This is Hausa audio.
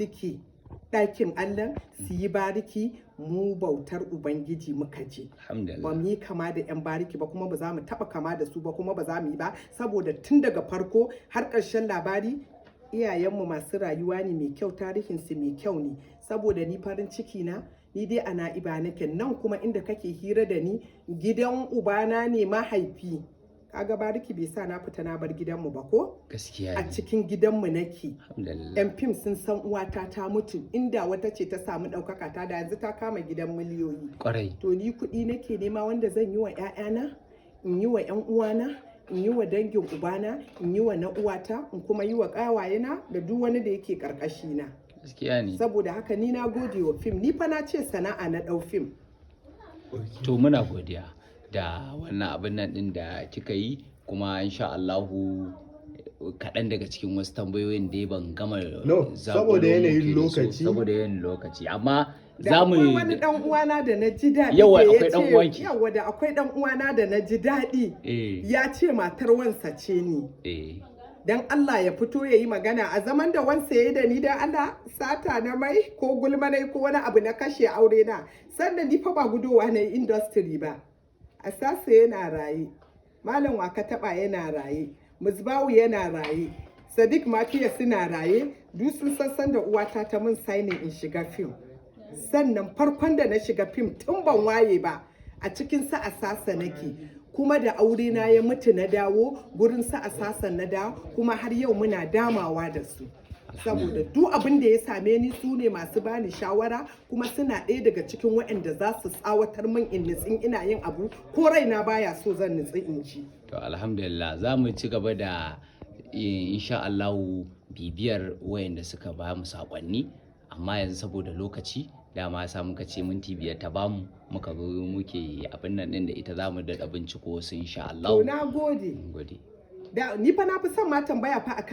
suke ɗakin Allah su yi bariki, mu bautar Ubangiji muka je. Ba mu yi kama da 'yan bariki ba, kuma ba za mu taɓa kama da su ba, kuma ba za mu yi ba, saboda tun daga farko har ƙarshen labari iyayenmu masu rayuwa ne mai kyau, tarihinsu mai kyau ne. Saboda ni farin ciki na, ni dai a Na'iba nake, nan kuma inda kake hira da ni gidan ubana ne mahaifi. Kaga bariki bai sa na fita na bar gidanmu ba ko? Gaskiya A cikin gidanmu nake. Yan fim sun san uwata ta mutu, inda wata ce ta samu ɗaukaka ta da yanzu ta kama gidan miliyoyi. Kwarai. To ni kuɗi nake nema wanda zan yi wa 'ya'yana, in yi wa 'yan uwana, in yi wa dangin ubana, in yi wa na uwata, in kuma yi wa ƙawayena da duk wani da yake ƙarƙashina. Gaskiya ne. Saboda haka ni na gode wa fim, ni fa na ce sana'a na ɗau fim. To muna godiya da wannan abin nan din da kika yi, kuma insha Allahu kaɗan daga cikin wasu tambayoyin da ban gama saboda yanayin lokaci, saboda yanayin lokaci, amma za mu wani dan uwana da na ji daɗi yawa akwai dan uwanki yawa da akwai dan uwana da na ji daɗi ya ce matar wansa ce ni dan Allah ya fito ya yi magana a zaman da wansa ya yi da ni, dan Allah sata na mai ko gulma na ko wani abu na kashe aure na, sannan ni fa ba gudowa na industry ba. Asasa yana raye, Malam Waka Taba yana raye, Musbawu yana raye, Sadiq Mafiya suna raye, duk sun san da uwata ta mun signing in shiga fim. Sannan farkon da na shiga fim tun ban waye ba, a cikin sa Asasa nake, kuma da aure na ya mutu na dawo gurin sa Asasan na dawo, kuma har yau muna damawa da su. Saboda duk abin da ya same ni su ne masu bani shawara, kuma suna ɗaya daga cikin waɗanda za su tsawatar min in nutsin ina yin abu ko raina baya so zan nutsi in ji. To alhamdulillah za mu ci gaba da insha Allahu bibiyar wayanda suka ba mu sakonni, amma yanzu saboda lokaci dama sa muka ce minti 5 ta bamu, muka zo muke abin nan din da ita za mu da binciko wasu insha Allah. To na gode. Da ni fa na fi son ma tambaya fa akan